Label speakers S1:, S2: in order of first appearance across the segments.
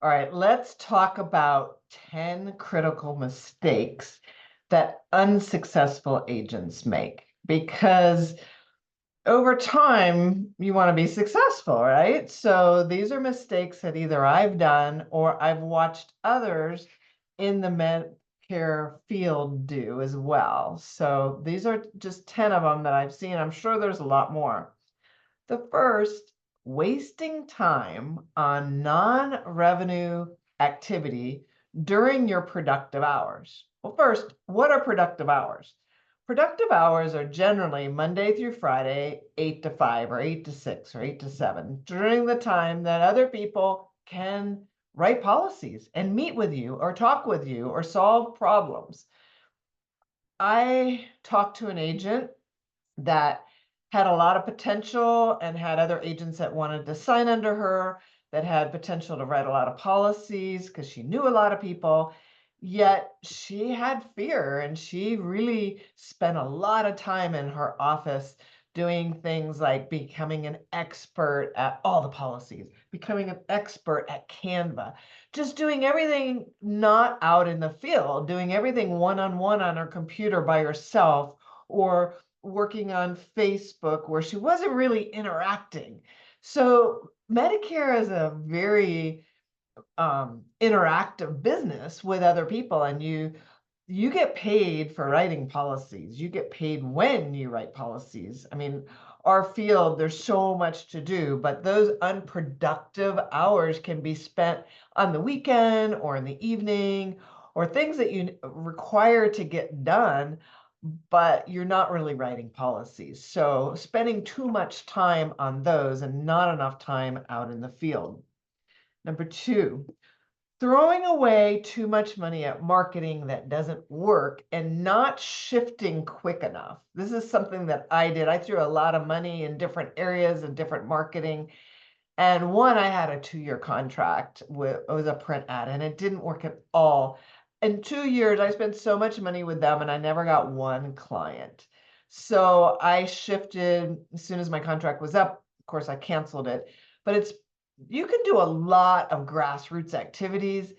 S1: All right, let's talk about 10 critical mistakes that unsuccessful agents make because over time you want to be successful, right? So these are mistakes that either I've done or I've watched others in the Medicare field do as well. So these are just 10 of them that I've seen. I'm sure there's a lot more. The first, wasting time on non-revenue activity during your productive hours. Well, first, what are productive hours? Productive hours are generally Monday through Friday, 8 to 5 or 8 to 6 or 8 to 7, during the time that other people can write policies and meet with you or talk with you or solve problems. I talked to an agent that had a lot of potential and had other agents that wanted to sign under her, that had potential to write a lot of policies because she knew a lot of people. Yet she had fear and she really spent a lot of time in her office doing things like becoming an expert at all the policies, becoming an expert at Canva, just doing everything not out in the field, doing everything one-on-one on her computer by herself, or working on Facebook where she wasn't really interacting. So Medicare is a very interactive business with other people, and you get paid for writing policies. You get paid when you write policies. I mean, our field, there's so much to do, but those unproductive hours can be spent on the weekend or in the evening or things that you require to get done, but you're not really writing policies. So spending too much time on those and not enough time out in the field. Number two, throwing away too much money at marketing that doesn't work and not shifting quick enough. This is something that I did. I threw a lot of money in different areas and different marketing. And one, I had a 2-year contract with, it was a print ad, and it didn't work at all. In 2 years, I spent so much money with them and I never got one client. So I shifted as soon as my contract was up. Of course, I canceled it, but you can do a lot of grassroots activities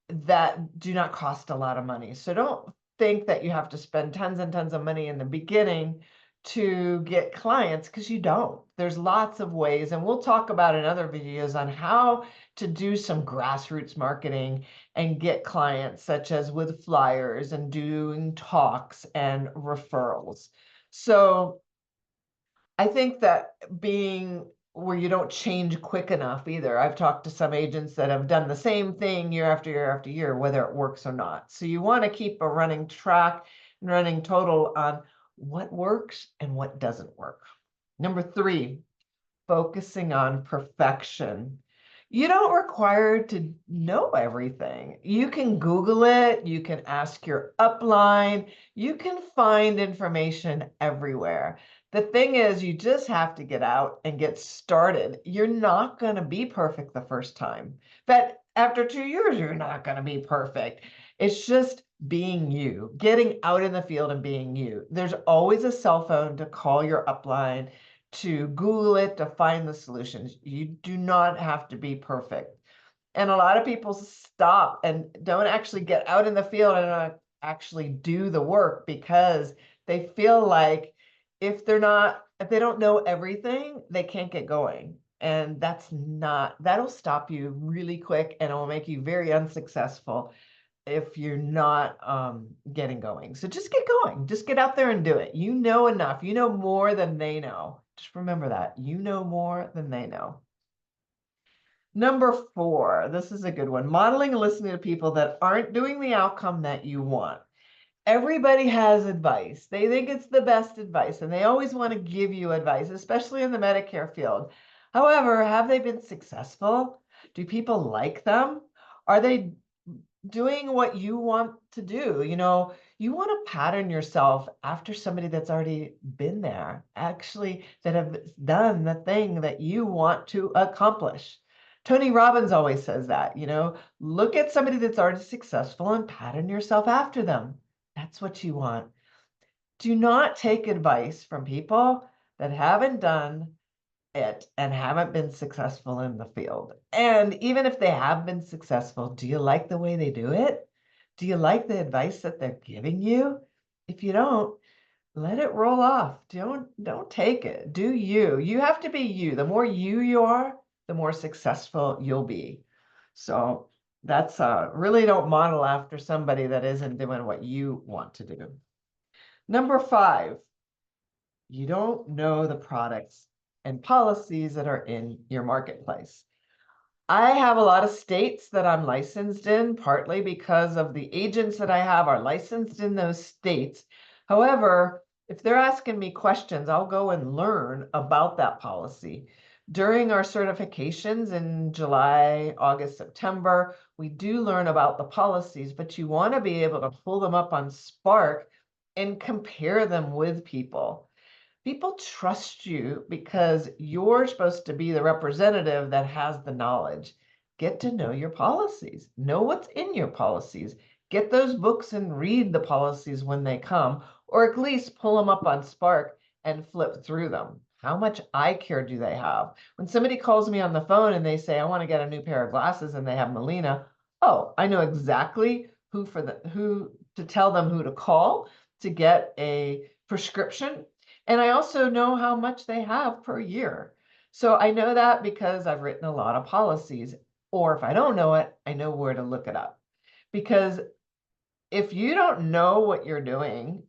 S1: that do not cost a lot of money. So don't think that you have to spend tons and tons of money in the beginning to get clients, because you don't. There's lots of ways, and we'll talk about in other videos on how to do some grassroots marketing and get clients, such as with flyers and doing talks and referrals. So I think that being where you don't change quick enough either. I've talked to some agents that have done the same thing year after year after year, whether it works or not. So you want to keep a running track and running total on what works and what doesn't work. Number three, focusing on perfection. You don't require to know everything. You can Google it, you can ask your upline, you can find information everywhere. The thing is, you just have to get out and get started. You're not going to be perfect the first time. But after 2 years, you're not going to be perfect. It's just being you, getting out in the field and being you. There's always a cell phone to call your upline, to Google it, to find the solutions. You do not have to be perfect. And a lot of people stop and don't actually get out in the field and actually do the work because they feel like if they don't know everything, they can't get going. And that'll stop you really quick, and it will make you very unsuccessful if you're not getting going. So just get going. Just get out there and do it. You know enough. You know more than they know. Just remember that. You know more than they know. Number four, this is a good one. Modeling and listening to people that aren't doing the outcome that you want. Everybody has advice. They think it's the best advice, and they always want to give you advice, especially in the Medicare field. However, have they been successful? Do people like them? Are they doing what you want to do? You want to pattern yourself after somebody that's already been there, actually, that have done the thing that you want to accomplish. Tony Robbins always says that, look at somebody that's already successful and pattern yourself after them. That's what you want. Do not take advice from people that haven't done it and haven't been successful in the field. And even if they have been successful, do you like the way they do it? Do you like the advice that they're giving you? If you don't, let it roll off. Don't take it. Do you. You have to be you. The more you are, the more successful you'll be. So that's really don't model after somebody that isn't doing what you want to do. Number 5, you don't know the products and policies that are in your marketplace. I have a lot of states that I'm licensed in, partly because of the agents that I have are licensed in those states. However, if they're asking me questions, I'll go and learn about that policy. During our certifications in July, August, September, we do learn about the policies, but you want to be able to pull them up on Spark and compare them with people. People trust you because you're supposed to be the representative that has the knowledge. Get to know your policies, know what's in your policies, get those books and read the policies when they come, or at least pull them up on Spark and flip through them. How much eye care do they have? When somebody calls me on the phone and they say, I want to get a new pair of glasses and they have Melina, oh, I know exactly who to tell them who to call to get a prescription. And I also know how much they have per year. So I know that because I've written a lot of policies. Or if I don't know it, I know where to look it up. Because if you don't know what you're doing,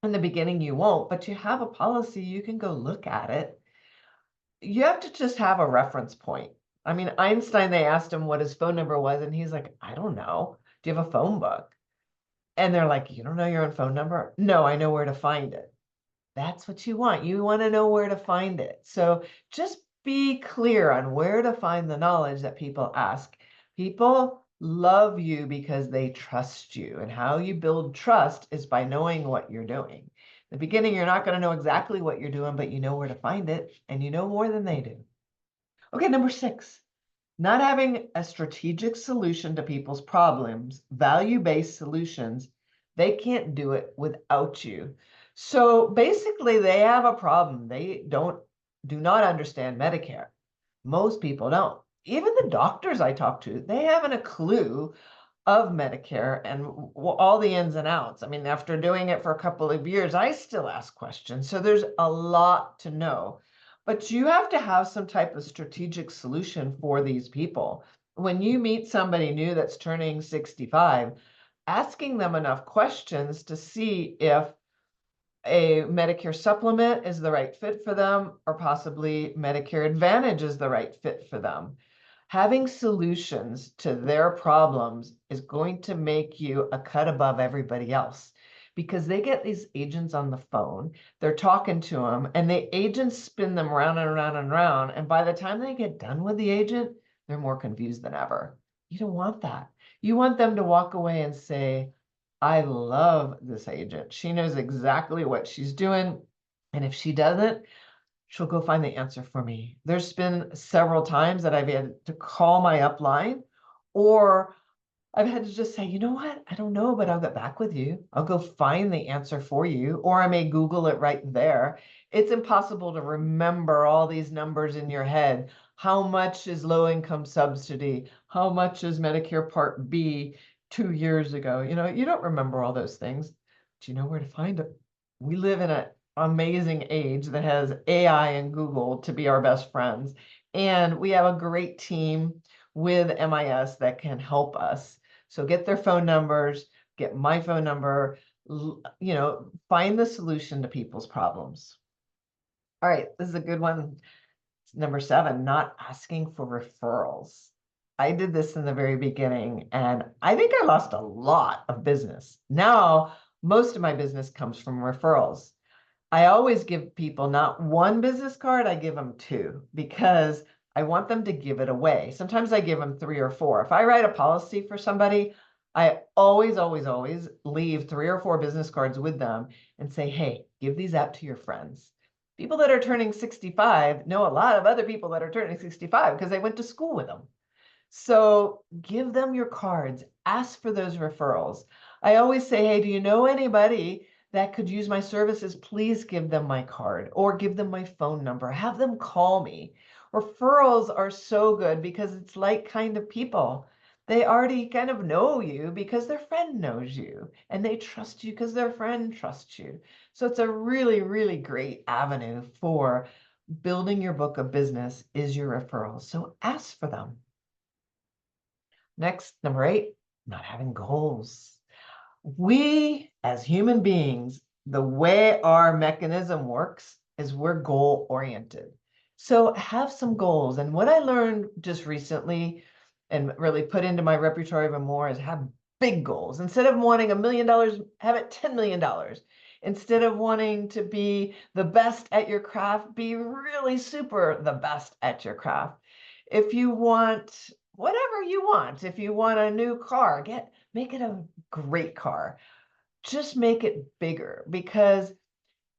S1: in the beginning you won't, but you have a policy, you can go look at it. You have to just have a reference point. I mean, Einstein, they asked him what his phone number was, and he's like, I don't know. Do you have a phone book? And they're like, you don't know your own phone number? No, I know where to find it. That's what you want. You want to know where to find it. So just be clear on where to find the knowledge that people ask. People love you because they trust you. And how you build trust is by knowing what you're doing. In the beginning, you're not going to know exactly what you're doing, but you know where to find it, and you know more than they do. Okay, number 6. Not having a strategic solution to people's problems, value-based solutions, they can't do it without you. So basically, they have a problem. They do not understand Medicare. Most people don't. Even the doctors I talk to, they haven't a clue of Medicare and all the ins and outs. I mean, after doing it for a couple of years, I still ask questions. So there's a lot to know. But you have to have some type of strategic solution for these people. When you meet somebody new that's turning 65, asking them enough questions to see if a Medicare supplement is the right fit for them, or possibly Medicare Advantage is the right fit for them. Having solutions to their problems is going to make you a cut above everybody else, because they get these agents on the phone, they're talking to them, and the agents spin them round and round and round. And by the time they get done with the agent, they're more confused than ever. You don't want that. You want them to walk away and say, I love this agent. She knows exactly what she's doing. And if she doesn't, she'll go find the answer for me. There's been several times that I've had to call my upline, or I've had to just say, you know what? I don't know, but I'll get back with you. I'll go find the answer for you, or I may Google it right there. It's impossible to remember all these numbers in your head. How much is low income subsidy? How much is Medicare Part B 2 years ago? You know, you don't remember all those things, but you know where to find it. We live in an amazing age that has AI and Google to be our best friends. And we have a great team with MIS that can help us. So get their phone numbers, get my phone number, find the solution to people's problems. All right, this is a good one. Number 7, not asking for referrals. I did this in the very beginning, and I think I lost a lot of business. Now, most of my business comes from referrals. I always give people not one business card, I give them 2, because I want them to give it away. Sometimes I give them 3 or 4. If I write a policy for somebody, I always, always, always leave 3 or 4 business cards with them and say, hey, give these out to your friends. People that are turning 65 know a lot of other people that are turning 65 because they went to school with them. So give them your cards, ask for those referrals. I always say, hey, do you know anybody that could use my services, please give them my card or give them my phone number. Have them call me. Referrals are so good because it's like kind of people. They already kind of know you because their friend knows you, and they trust you because their friend trusts you. So it's a really, really great avenue for building your book of business is your referrals. So ask for them. Next, number 8, not having goals. We, as human beings, the way our mechanism works is we're goal oriented. So have some goals. And what I learned just recently and really put into my repertoire even more is have big goals. Instead of wanting $1 million, have it $10 million. Instead of wanting to be the best at your craft, be really super the best at your craft. If you want whatever you want, if you want a new car, make it a great car. Just make it bigger, because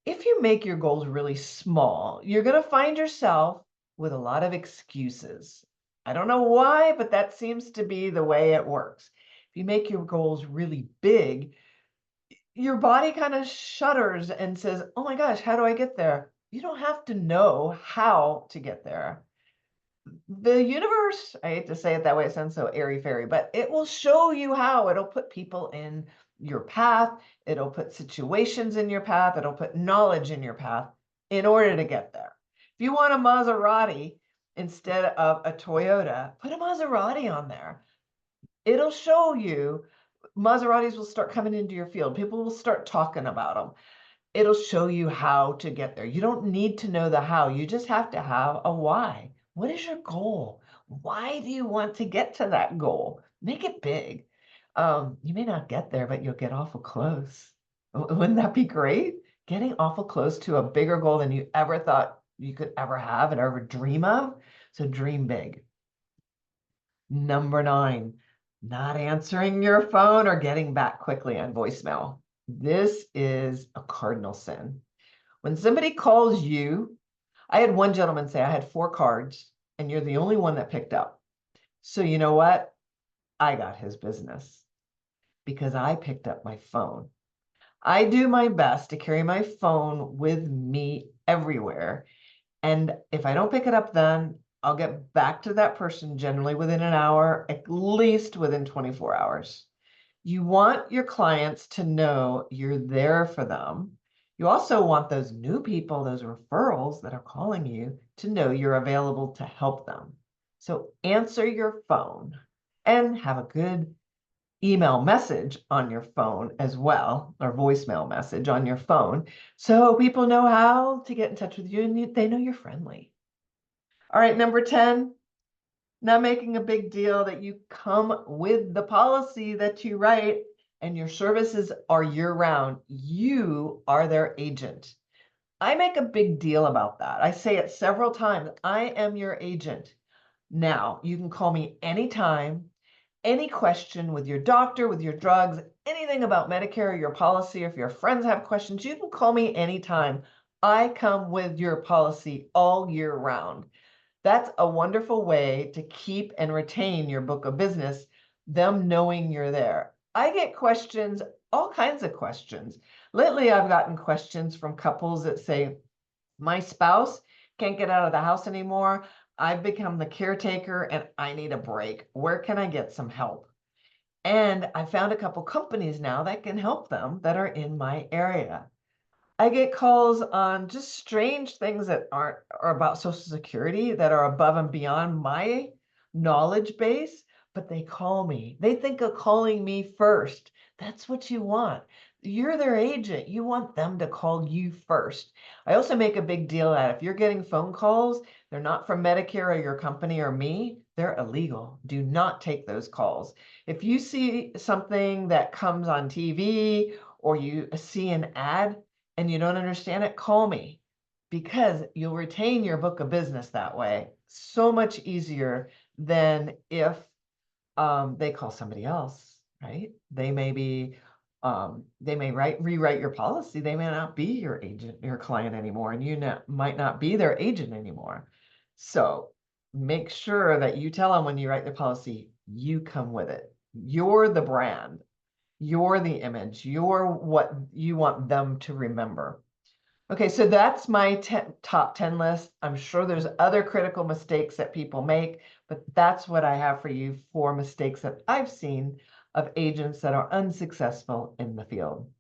S1: if you make your goals really small, you're going to find yourself with a lot of excuses. I don't know why, but that seems to be the way it works. If you make your goals really big, your body kind of shudders and says, oh my gosh, how do I get there? You don't have to know how to get there. The universe, I hate to say it that way, it sounds so airy-fairy, but it will show you how. It'll put people in your path. It'll put situations in your path. It'll put knowledge in your path in order to get there. If you want a Maserati instead of a Toyota, put a Maserati on there. It'll show you. Maseratis will start coming into your field. People will start talking about them. It'll show you how to get there. You don't need to know the how. You just have to have a why. What is your goal? Why do you want to get to that goal? Make it big. You may not get there, but you'll get awful close. Wouldn't that be great? Getting awful close to a bigger goal than you ever thought you could ever have and ever dream of. So dream big. Number 9, not answering your phone or getting back quickly on voicemail. This is a cardinal sin. When somebody calls you, I had one gentleman say, I had 4 cards and you're the only one that picked up. So you know what? I got his business because I picked up my phone. I do my best to carry my phone with me everywhere. And if I don't pick it up then, I'll get back to that person generally within an hour, at least within 24 hours. You want your clients to know you're there for them. You also want those new people, those referrals that are calling you, to know you're available to help them. So answer your phone and have a good email message on your phone as well, or voicemail message on your phone, so people know how to get in touch with you and they know you're friendly. All right, number 10, not making a big deal that you come with the policy that you write and your services are year-round. You are their agent. I make a big deal about that. I say it several times. I am your agent. Now, you can call me anytime, any question with your doctor, with your drugs, anything about Medicare or your policy. If your friends have questions, you can call me anytime. I come with your policy all year round. That's a wonderful way to keep and retain your book of business, them knowing you're there. I get questions, all kinds of questions. Lately, I've gotten questions from couples that say, my spouse can't get out of the house anymore. I've become the caretaker and I need a break. Where can I get some help? And I found a couple companies now that can help them that are in my area. I get calls on just strange things that are about Social Security that are above and beyond my knowledge base, but they call me. They think of calling me first. That's what you want. You're their agent. You want them to call you first. I also make a big deal that if you're getting phone calls, they're not from Medicare or your company or me, they're illegal. Do not take those calls. If you see something that comes on TV or you see an ad, and you don't understand it, call me, because you'll retain your book of business that way. So much easier than if they call somebody else, right? They may rewrite your policy. They may not be your agent, your client anymore, and you might not be their agent anymore. So make sure that you tell them when you write the policy, you come with it. You're the brand. You're the image. You're what you want them to remember. Okay, so that's my top 10 list. I'm sure there's other critical mistakes that people make, but that's what I have for you for mistakes that I've seen of agents that are unsuccessful in the field.